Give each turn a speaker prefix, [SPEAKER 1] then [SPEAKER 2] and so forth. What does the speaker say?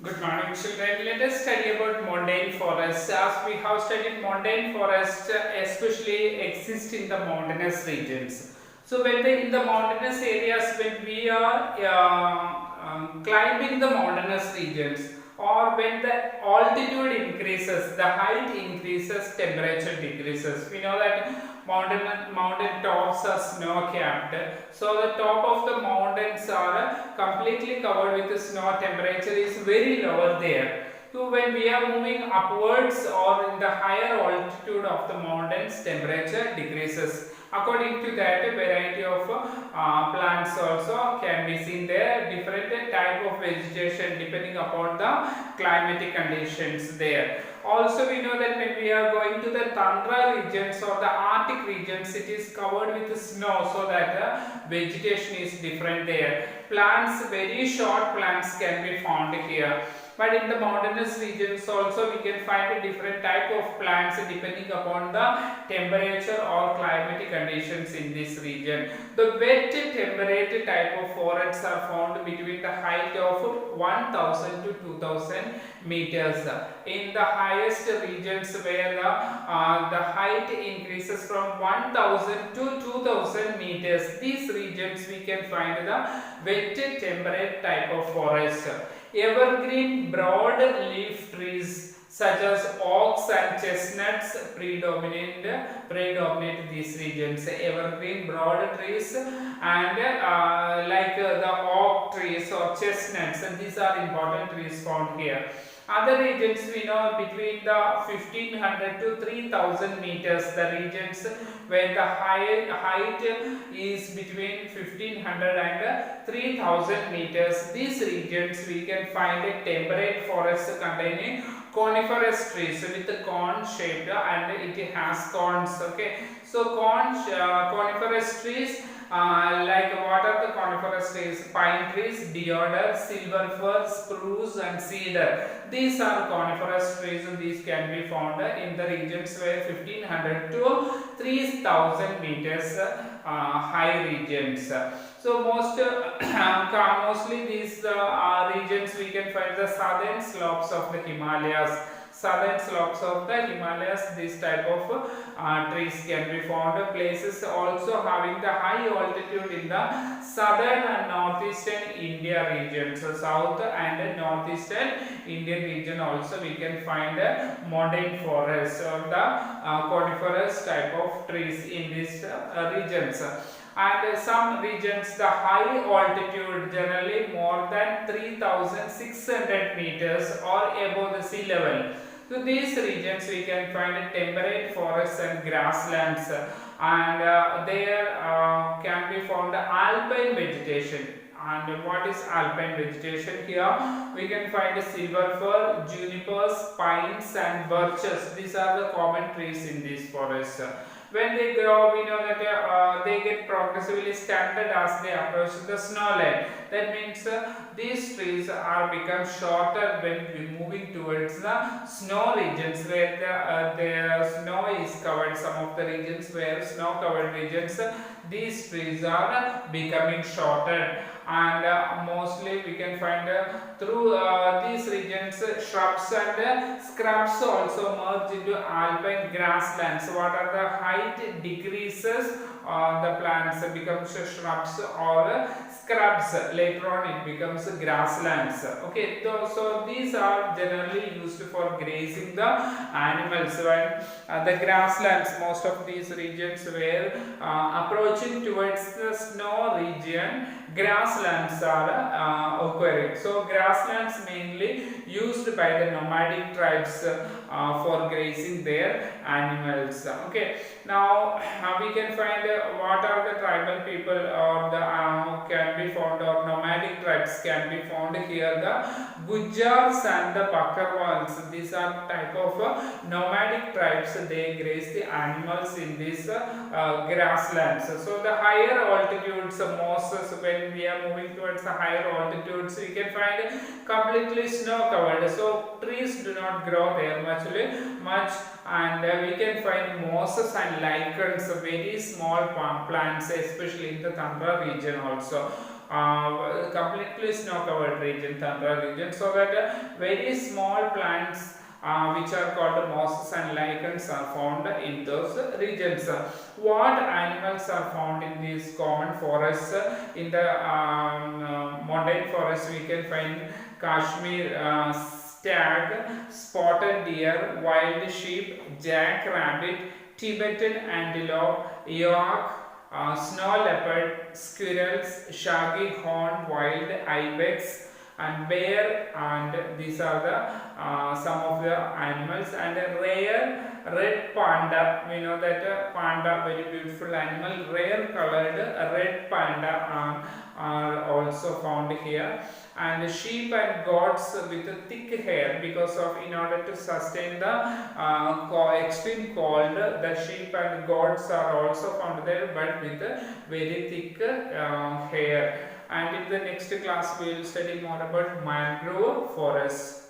[SPEAKER 1] Good morning, children. Let us study about montane forests. As we have studied, montane forests especially exist in the mountainous regions. So, when in the mountainous areas, when we are climbing the mountainous regions, or when the altitude increases, the height increases, temperature decreases. We know that mountain tops are snow capped, so the top of the mountains are completely covered with snow. Temperature is very lower there. So when we are moving upwards or in the higher altitude of the mountains, temperature decreases. According to that, a variety of plants also can be seen there. Different type of vegetation depending upon the climatic conditions there. Also, we know that when we are going to the tundra regions or the Arctic regions, it is covered with snow, so that the vegetation is different there. Plants, very short plants can be found here. But in the mountainous regions also we can find a different type of plants depending upon the temperature or climatic conditions in this region. The wet temperate type of forests are found between the height of 1000 to 2000 meters. In the highest regions where the height increases from 1000 to 2000 meters, these regions we can find the wet temperate type of forest. Evergreen broad leaf trees such as oaks and chestnuts predominate these regions. Evergreen broad trees and the oak trees or chestnuts, and these are important trees found here. Other regions we know between the 1500 to 3000 meters, the regions where the height is between 1500 and 3000 meters. These regions we can find a temperate forest containing coniferous trees with the cone shaped and it has cones. Okay, so coniferous trees. Like what are the coniferous trees? Pine trees, deodar, silver fir, spruce and cedar. These are coniferous trees and these can be found in the regions where 1500 to 3000 meters high regions. So mostly these regions we can find the southern slopes of the Himalayas. Southern slopes of the Himalayas, this type of trees can be found. Places also having the high altitude in the southern and northeastern India regions. So south and northeastern Indian region also we can find montane forests or the coniferous type of trees in these regions. And some regions the high altitude generally more than 3600 meters or above the sea level. So these regions we can find temperate forests and grasslands, and there can be found alpine vegetation. And what is alpine vegetation? Here we can find silver fir, junipers, pines and birches. These are the common trees in these forests. When they grow, we know that they get progressively stunted as they approach the snow line. That means these trees are become shorter when we moving towards the snow regions where the snow is covered. Some of the regions where snow covered regions, these trees are becoming shorter. And mostly we can find through these regions shrubs and scrubs also merge into alpine grasslands. What are the height decreases, the plants becomes shrubs or scrubs. Later on it becomes grasslands. Okay, so these are generally used for grazing the animals. When the grasslands, most of these regions were approaching towards the snow region, grasslands are occurring. So grasslands mainly used by the nomadic tribes for grazing their animals. Okay, now we can find what are the tribal people or the can be found, or nomadic tribes can be found here. The Gujars and the Bakarwals, these are type of nomadic tribes. They graze the animals in these grasslands. So the higher altitudes, when we are moving towards the higher altitudes, we can find completely snow covered. So trees do not grow there much, and we can find mosses and lichens, very small plants, especially in the tundra region also. completely snow covered region, tundra region, so that very small plants which are called mosses and lichens are found in those regions. What animals are found in these common forests? In the montane forest we can find Kashmir stag, spotted deer, wild sheep, jackrabbit, Tibetan antelope, yak, snow leopard, squirrels, shaggy horned wild ibex, and bear, and these are the some of the animals. And a rare red panda, we know that panda, very beautiful animal, rare colored red panda are also found here. And sheep and goats with thick hair, because of in order to sustain the extreme cold, the sheep and goats are also found there, but with very thick hair. And in the next class we will study more about mangrove forests.